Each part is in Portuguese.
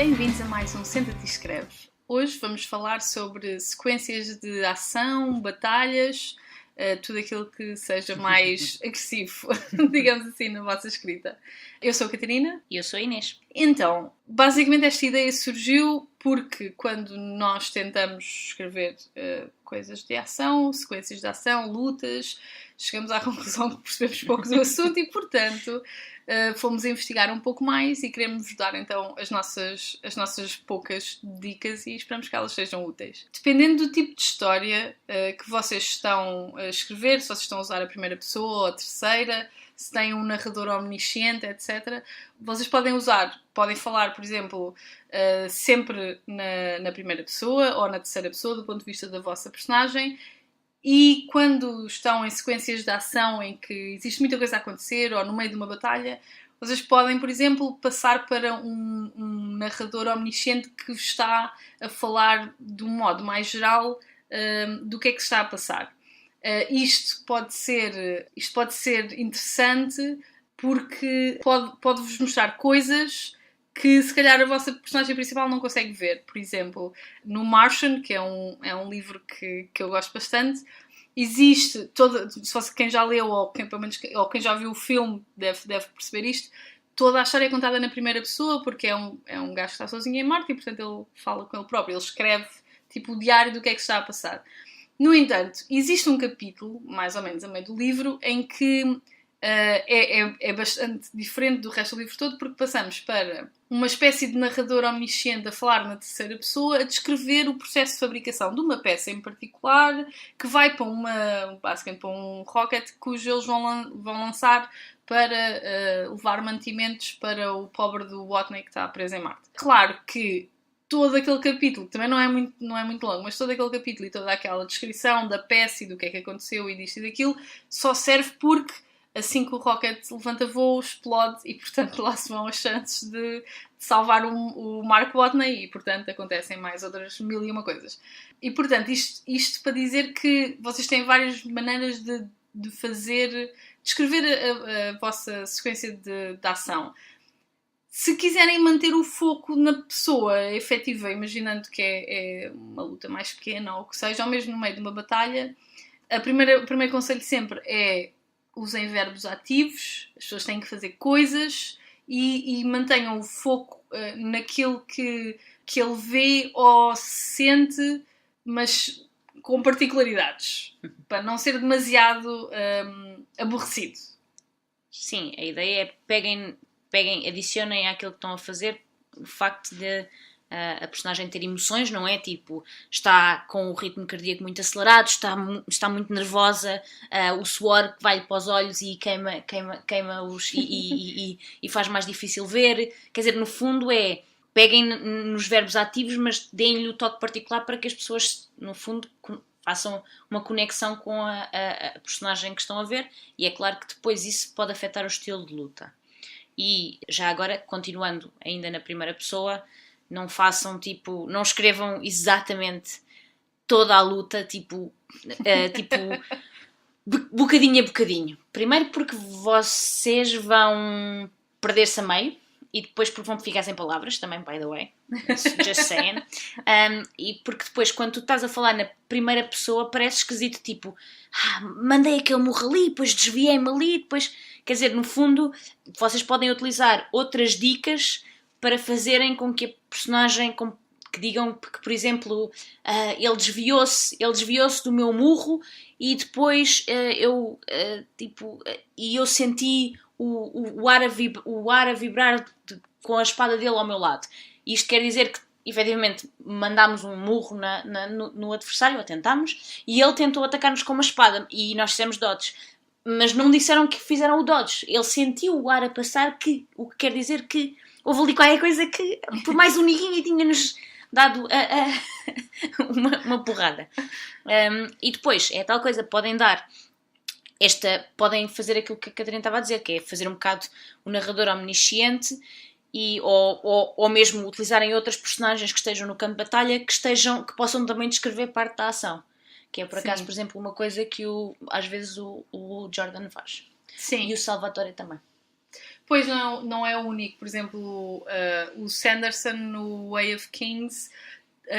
Bem-vindos a mais um Senta-te e Escreve. Hoje vamos falar sobre sequências de ação, batalhas, tudo aquilo que seja mais agressivo, digamos assim, na vossa escrita. Eu sou a Catarina. E eu sou a Inês. Então, basicamente esta ideia surgiu porque quando nós tentamos escrever coisas de ação, sequências de ação, lutas, chegamos à conclusão que percebemos pouco do assunto e, portanto, fomos investigar um pouco mais e queremos vos dar então as nossas poucas dicas e esperamos que elas sejam úteis. Dependendo do tipo de história que vocês estão a escrever, se vocês estão a usar a primeira pessoa ou a terceira, se têm um narrador omnisciente, etc. Vocês podem falar, por exemplo, sempre na primeira pessoa ou na terceira pessoa, do ponto de vista da vossa personagem. E quando estão em sequências de ação em que existe muita coisa a acontecer ou no meio de uma batalha, vocês podem, por exemplo, passar para um narrador omnisciente que está a falar de um modo mais geral do que é que está a passar. Isto pode ser interessante porque pode-vos mostrar coisas que se calhar a vossa personagem principal não consegue ver. Por exemplo, no Martian, que é um livro que eu gosto bastante, existe quem já leu ou quem já viu o filme deve perceber isto, toda a história é contada na primeira pessoa porque é um gajo que está sozinho em Marte e portanto ele fala com ele próprio, ele escreve tipo o diário do que é que está a passar. No entanto, existe um capítulo, mais ou menos a meio do livro, em que é bastante diferente do resto do livro todo, porque passamos para uma espécie de narrador omnisciente a falar na terceira pessoa, a descrever o processo de fabricação de uma peça em particular, que vai basicamente para um rocket cujo eles vão lançar para levar mantimentos para o pobre do Watney que está preso em Marte. Claro que todo aquele capítulo, que também não é muito longo, mas todo aquele capítulo e toda aquela descrição da peça e do que é que aconteceu e disto e daquilo, só serve porque assim que o rocket levanta voo, explode e, portanto, lá se vão as chances de salvar o Mark Watney e, portanto, acontecem mais outras mil e uma coisas. E, portanto, isto para dizer que vocês têm várias maneiras de escrever a vossa sequência de ação. Se quiserem manter o foco na pessoa efetiva, imaginando que é uma luta mais pequena ou o que seja, ou mesmo no meio de uma batalha, o primeiro conselho sempre é usem verbos ativos, as pessoas têm que fazer coisas e mantenham o foco naquilo que ele vê ou sente, mas com particularidades, para não ser demasiado aborrecido. Sim, a ideia é peguem, adicionem àquilo que estão a fazer o facto de a personagem ter emoções, não é? Tipo, está com o ritmo cardíaco muito acelerado, está muito nervosa, o suor que vai para os olhos e queima-os e faz mais difícil ver. Quer dizer, no fundo peguem nos verbos ativos, mas deem-lhe o toque particular para que as pessoas, no fundo, façam uma conexão com a personagem que estão a ver, e é claro que depois isso pode afetar o estilo de luta. E já agora, continuando ainda na primeira pessoa, não escrevam exatamente toda a luta, bocadinho a bocadinho. Primeiro porque vocês vão perder-se a meio, e depois porque vão ficar sem palavras, também, by the way, just saying. E porque depois, quando tu estás a falar na primeira pessoa, parece esquisito, tipo, mandei aquele morro ali, depois desviei-me ali, depois... Quer dizer, no fundo, vocês podem utilizar outras dicas para fazerem com que a personagem, que digam que, por exemplo, ele desviou-se do meu murro e depois eu senti o ar a vibrar com a espada dele ao meu lado. Isto quer dizer que, efetivamente, mandámos um murro no adversário, ou tentámos, e ele tentou atacar-nos com uma espada e nós fizemos dodge. Mas não disseram que fizeram o dodge. Ele sentiu o ar a passar, o que quer dizer que houve ali qualquer coisa que, por mais um niguinho, tinha-nos dado uma porrada. E depois, é tal coisa, podem fazer aquilo que a Catarina estava a dizer, que é fazer um bocado o narrador omnisciente, ou mesmo utilizarem outras personagens que estejam no campo de batalha, que possam também descrever parte da ação. Que é, por acaso, Sim. Por exemplo, uma coisa que às vezes o Jordan faz. Sim. E o Salvatore também. depois não é o único. Por exemplo, o Sanderson no Way of Kings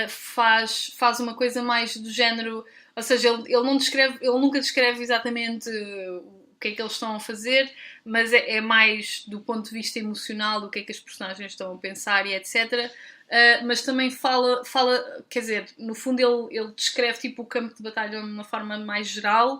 faz uma coisa mais do género, ou seja, ele nunca descreve exatamente o que é que eles estão a fazer, mas é mais do ponto de vista emocional do que é que as personagens estão a pensar e etc. Mas também fala, quer dizer, no fundo ele descreve tipo o campo de batalha de uma forma mais geral,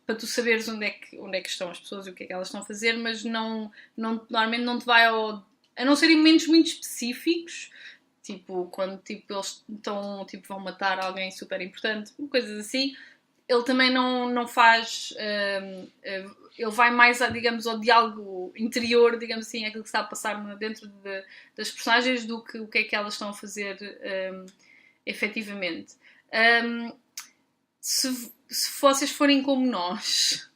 para tu saberes onde é que estão as pessoas e o que é que elas estão a fazer, mas normalmente não te vai a não ser em momentos muito específicos, tipo quando tipo, eles vão matar alguém super importante, coisas assim. Ele também não faz... ele vai mais, digamos, ao diálogo interior, digamos assim, aquilo que está a passar dentro das personagens do que o que é que elas estão a fazer efetivamente. Se vocês forem como nós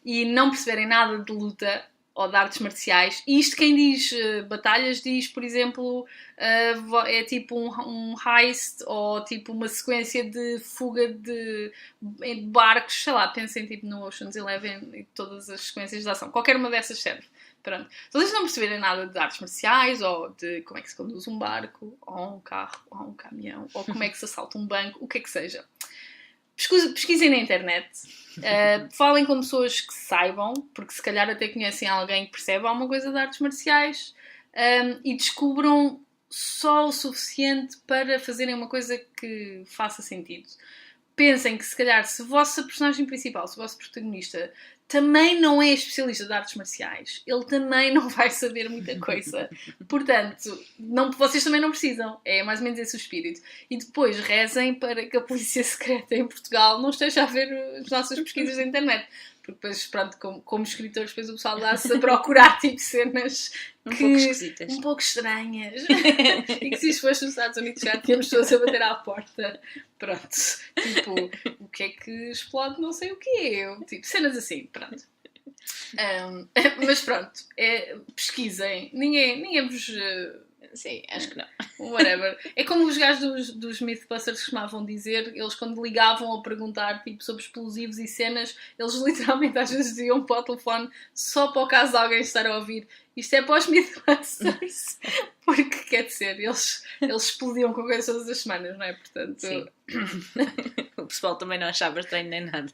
e não perceberem nada de luta ou de artes marciais, e isto quem diz batalhas diz, por exemplo, é tipo um heist ou tipo uma sequência de fuga de barcos, sei lá, pensem tipo no Ocean's Eleven e todas as sequências de ação, qualquer uma dessas serve. Pronto. Se vocês não perceberem nada de artes marciais ou de como é que se conduz um barco ou um carro ou um caminhão ou como é que se assalta um banco, o que é que seja, pesquisem na internet, falem com pessoas que saibam, porque se calhar até conhecem alguém que percebe alguma coisa de artes marciais, e descubram só o suficiente para fazerem uma coisa que faça sentido. Pensem que se calhar se a vossa personagem principal, se o vosso protagonista também não é especialista de artes marciais, ele também não vai saber muita coisa. Portanto, vocês também não precisam. É mais ou menos esse o espírito. E depois rezem para que a polícia secreta em Portugal não esteja a ver as nossas pesquisas na internet. Porque depois, pronto, como escritores, depois o pessoal dá-se a procurar tipo cenas pouco esquisitas. Um pouco estranhas. E que se isto fosse nos Estados Unidos já tínhamos pessoas a bater à porta. Pronto. Tipo, o que é que explode não sei o quê. Tipo, cenas assim, pronto. Mas pronto, pesquisem. Ninguém vos... Sim, acho que não. Whatever. É como os gajos dos Mythbusters costumavam dizer, eles quando ligavam a perguntar tipo, sobre explosivos e cenas, eles literalmente às vezes diziam para o telefone só para o caso de alguém estar a ouvir. Isto é para os Mythbusters. Porque, quer dizer, eles explodiam com coisas todas as semanas, não é? Portanto... Sim. O pessoal também não achava estranho nem nada.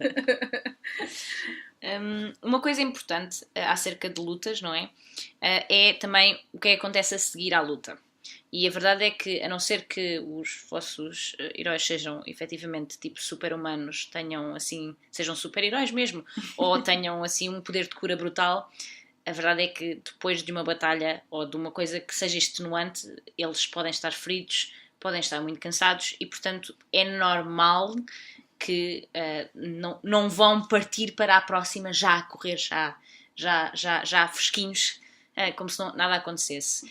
Uma coisa importante acerca de lutas, não é? É também o que acontece a seguir à luta. E a verdade é que, a não ser que os vossos heróis sejam efetivamente tipo super-humanos, tenham assim, sejam super-heróis mesmo, ou tenham assim um poder de cura brutal, a verdade é que depois de uma batalha ou de uma coisa que seja extenuante, eles podem estar feridos, podem estar muito cansados e, portanto, é normal que não vão partir para a próxima já a correr, já fresquinhos, como se nada acontecesse.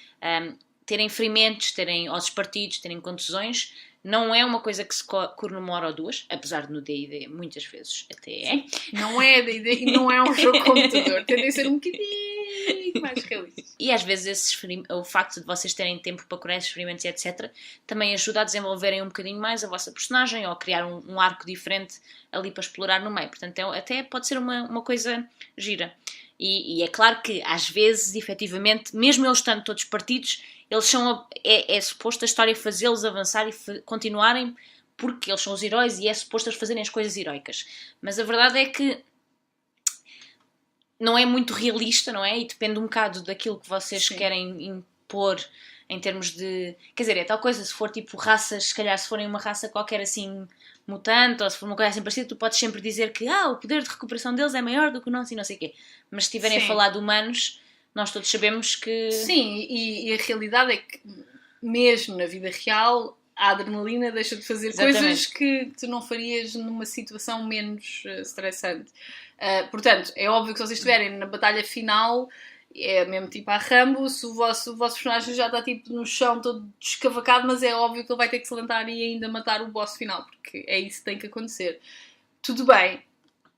Terem ferimentos, terem ossos partidos, terem contusões, não é uma coisa que se cura numa hora ou duas, apesar de no D&D muitas vezes até é. Não é D&D e não é um jogo computador, tende a ser um bocadinho mais realista. E às vezes o facto de vocês terem tempo para curar esses ferimentos e etc. também ajuda a desenvolverem um bocadinho mais a vossa personagem ou a criar um arco diferente ali para explorar no meio. Portanto, até pode ser uma coisa gira. E é claro que às vezes, efetivamente, mesmo eles estando todos partidos, eles são é suposto a história fazê-los avançar e continuarem porque eles são os heróis e é suposto eles fazerem as coisas heroicas. Mas a verdade é que não é muito realista, não é? E depende um bocado daquilo que vocês querem impor em termos de... Quer dizer, é tal coisa, se for tipo raças, se calhar se forem uma raça qualquer assim mutante, ou se for uma coisa assim parecida, tu podes sempre dizer que o poder de recuperação deles é maior do que o nosso e não sei o quê. Mas se estiverem a falar de humanos, nós todos sabemos que... Sim, e a realidade é que mesmo na vida real a adrenalina deixa de fazer coisas que tu não farias numa situação menos estressante. Portanto, é óbvio que se vocês estiverem na batalha final, é mesmo tipo a Rambo, se o vosso personagem já está tipo no chão todo descavacado, mas é óbvio que ele vai ter que se levantar e ainda matar o boss final, porque é isso que tem que acontecer. Tudo bem,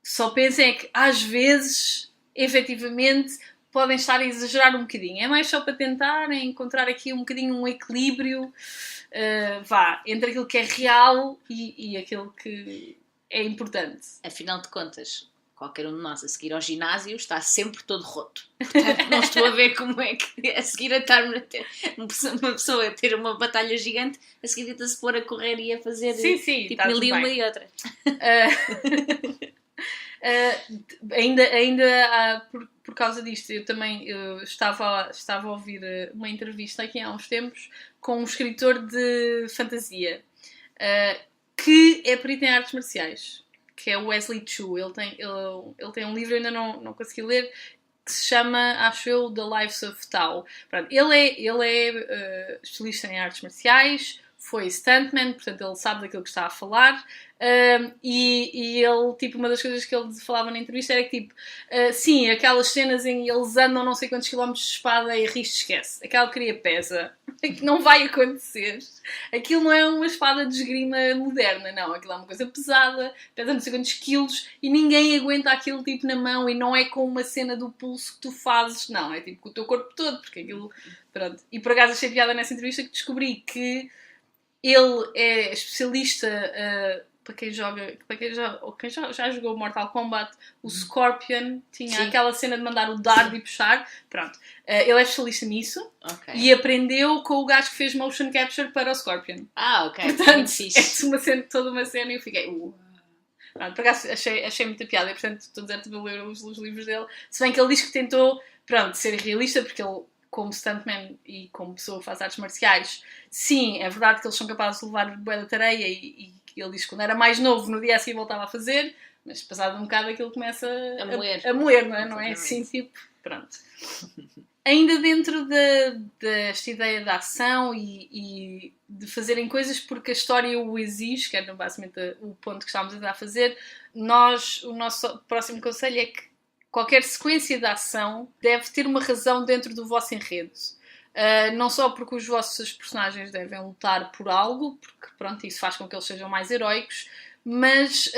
só pensem que às vezes, efetivamente, podem estar a exagerar um bocadinho. É mais só para tentarem encontrar aqui um bocadinho um equilíbrio entre aquilo que é real e aquilo que é importante. Afinal de contas, qualquer um de nós a seguir ao ginásio está sempre todo roto. Portanto, não estou a ver como é que a seguir a estar uma pessoa a ter uma batalha gigante, a seguir a se pôr a correr e a fazer tipo mil e uma e outra. Ainda por causa disto, eu também estava a ouvir uma entrevista aqui há uns tempos com um escritor de fantasia que é perito em artes marciais, que é o Wesley Chu. Ele tem um livro, eu ainda não consegui ler, que se chama, acho eu, The Lives of Tao. Pronto, ele é especialista em artes marciais, foi stuntman, portanto ele sabe daquilo que está a falar, e ele, tipo, uma das coisas que ele falava na entrevista era que, tipo, sim, aquelas cenas em que eles andam não sei quantos quilómetros de espada e Risto esquece. Aquela cria pesa. Que não vai acontecer. Aquilo não é uma espada de esgrima moderna, não. Aquilo é uma coisa pesada, pesa não sei quantos quilos e ninguém aguenta aquilo tipo na mão e não é com uma cena do pulso que tu fazes, não. É tipo com o teu corpo todo, porque aquilo... Pronto. E por acaso achei piada nessa entrevista que descobri que ele é especialista... para quem já jogou Mortal Kombat, o Scorpion tinha aquela cena de mandar o dardo e puxar. Pronto. Ele é especialista nisso e aprendeu com o gajo que fez motion capture para o Scorpion. Ok. Portanto, é toda uma cena e eu fiquei... Pronto, por acaso achei muita piada e, portanto, estou deserto de ler os livros dele. Se bem que ele diz que tentou, pronto, ser realista, porque ele, como stuntman e como pessoa que faz artes marciais, sim, é verdade que eles são capazes de levar bué da tareia e ele diz que quando era mais novo, no dia a seguir voltava a fazer, mas passado um bocado aquilo começa a moer, não é? Não é assim, tipo, pronto. Ainda dentro desta ideia da ação e de fazerem coisas porque a história o exige, que era basicamente o ponto que estávamos a fazer, o nosso próximo conselho é que qualquer sequência de ação deve ter uma razão dentro do vosso enredo. Não só porque os vossos personagens devem lutar por algo, porque pronto, isso faz com que eles sejam mais heróicos, mas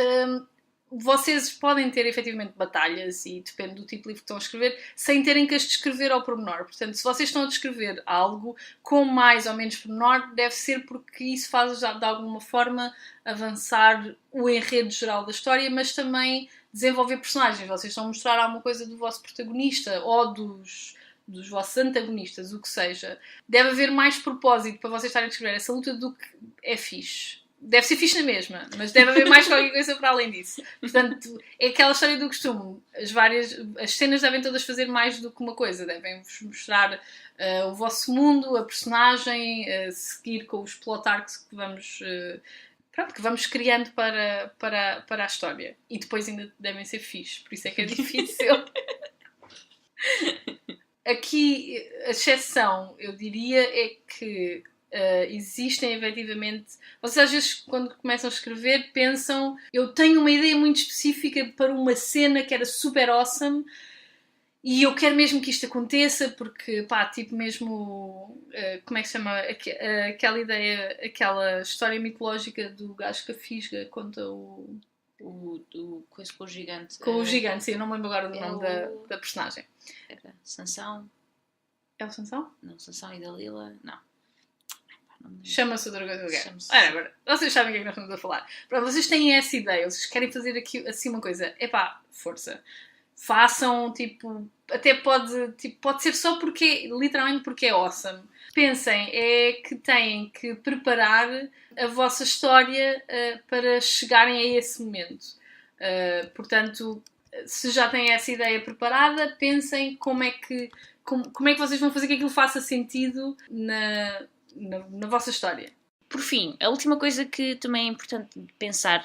vocês podem ter efetivamente batalhas, e depende do tipo de livro que estão a escrever, sem terem que as descrever ao pormenor. Portanto, se vocês estão a descrever algo com mais ou menos pormenor, deve ser porque isso faz de alguma forma avançar o enredo geral da história, mas também desenvolver personagens. Vocês estão a mostrar alguma coisa do vosso protagonista ou dos vossos antagonistas, o que seja. Deve haver mais propósito para vocês estarem a descrever essa luta do que é fixe. Deve ser fixe na mesma, mas deve haver mais qualquer coisa para além disso. Portanto, é aquela história do costume. As cenas devem todas fazer mais do que uma coisa. Devem-vos mostrar o vosso mundo, a personagem, seguir com os plot arcs que vamos criando para a história. E depois ainda devem ser fixe. Por isso é que é difícil. Aqui, a exceção, eu diria, é que existem, efetivamente... Vocês, às vezes, quando começam a escrever, pensam... Eu tenho uma ideia muito específica para uma cena que era super awesome e eu quero mesmo que isto aconteça porque, pá, tipo mesmo... como é que se chama? Aquela ideia, aquela história mitológica do gajo que a fisga contra o coisa com o gigante. Com o gigante, sim, eu não me lembro agora do nome da personagem. Era Sansão. É o Sansão? Não, Sansão e Dalila, não. Chama-se outra coisa do guerra. Agora, vocês sabem o que é que nós estamos a falar. Pronto, vocês têm essa ideia, vocês querem fazer aqui, assim uma coisa. Epá, força. Façam, tipo, até pode ser só porque, literalmente porque é awesome. Pensem, é que têm que preparar a vossa história para chegarem a esse momento. Portanto, se já têm essa ideia preparada, pensem como é que vocês vão fazer que aquilo faça sentido na vossa história. Por fim, a última coisa que também é importante pensar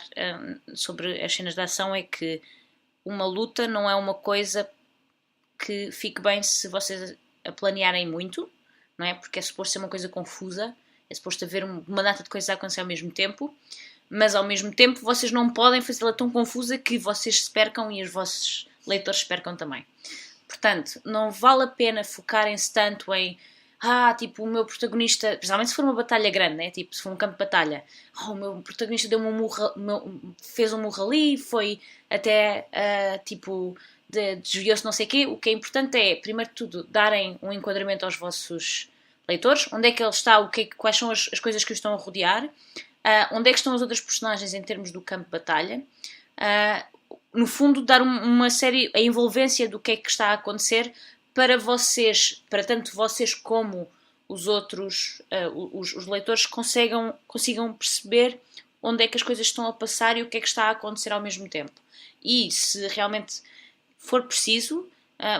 sobre as cenas de ação é que uma luta não é uma coisa que fique bem se vocês a planearem muito, não é? Porque é suposto ser uma coisa confusa, é suposto haver uma data de coisas a acontecer ao mesmo tempo, mas ao mesmo tempo vocês não podem fazê-la tão confusa que vocês se percam e os vossos leitores se percam também. Portanto, não vale a pena focarem-se tanto em tipo, o meu protagonista, principalmente se for uma batalha grande, né? Tipo, se for um campo de batalha, o meu protagonista deu fez um murro ali, foi até, tipo, desviou-se não sei o quê. O que é importante é, primeiro de tudo, darem um enquadramento aos vossos leitores, onde é que ele está, quais são as coisas que o estão a rodear, onde é que estão as outras personagens em termos do campo de batalha, no fundo, dar uma série, a envolvência do que é que está a acontecer para vocês, para tanto vocês como os outros, os leitores consigam perceber onde é que as coisas estão a passar e o que é que está a acontecer ao mesmo tempo. E se realmente for preciso,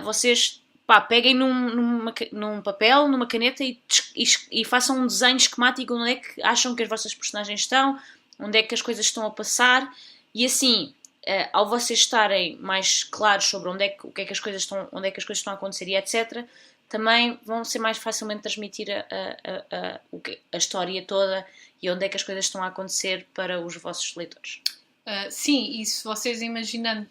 vocês peguem num papel, numa caneta e façam um desenho esquemático onde é que acham que as vossas personagens estão, onde é que as coisas estão a passar, e assim, ao vocês estarem mais claros sobre onde é que as coisas estão a acontecer e etc., também vão ser mais facilmente transmitir a história toda e onde é que as coisas estão a acontecer para os vossos leitores. Sim, e se vocês imaginando,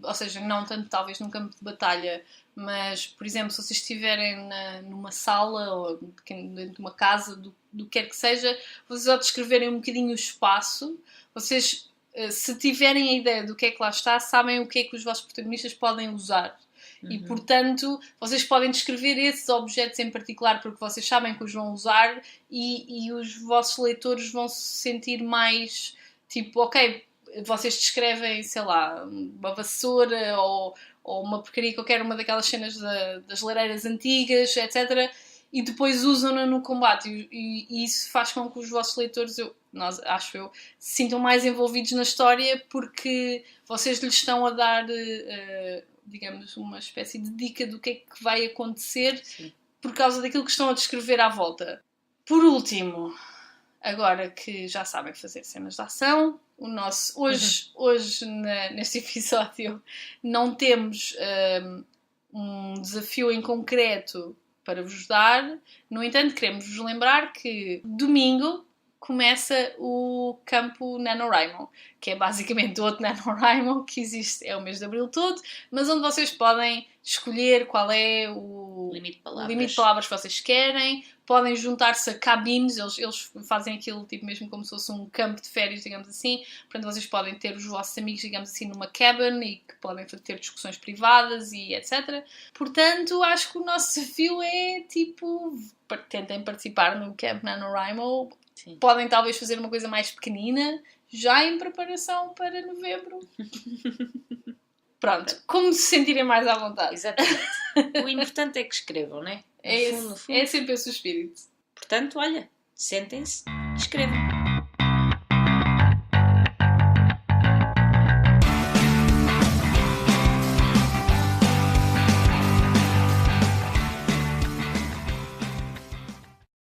ou seja, não tanto talvez num campo de batalha, mas, por exemplo, se vocês estiverem numa sala ou dentro de uma casa, do que quer que seja, vocês ao descreverem um bocadinho o espaço, vocês, se tiverem a ideia do que é que lá está, sabem o que é que os vossos protagonistas podem usar. E, portanto, vocês podem descrever esses objetos em particular porque vocês sabem que os vão usar e os vossos leitores vão se sentir mais, tipo, ok, vocês descrevem, sei lá, uma vassoura ou uma porcaria qualquer, uma daquelas cenas das lareiras antigas, etc. E depois usam-na no combate. E isso faz com que os vossos leitores, acho eu, se sintam mais envolvidos na história porque vocês lhes estão a dar... digamos, uma espécie de dica do que é que vai acontecer. Sim. Por causa daquilo que estão a descrever à volta. Por último, agora que já sabem fazer cenas de ação, hoje neste episódio não temos um desafio em concreto para vos dar. No entanto, queremos vos lembrar que domingo começa o campo NaNoWriMo, que é basicamente outro NaNoWriMo que existe, é o mês de Abril todo, mas onde vocês podem escolher qual é o limite de palavras que vocês querem, podem juntar-se a cabines, eles fazem aquilo tipo mesmo como se fosse um campo de férias, digamos assim, portanto vocês podem ter os vossos amigos, digamos assim, numa cabin e que podem ter discussões privadas e etc. Portanto, acho que o nosso desafio é tipo, tentem participar no Camp NaNoWriMo. Sim. Podem talvez fazer uma coisa mais pequenina, já em preparação para novembro. Pronto, como se sentirem mais à vontade. Exatamente. O importante é que escrevam, não é? No fundo. É sempre esse o espírito. Portanto, olha, sentem-se e escrevam.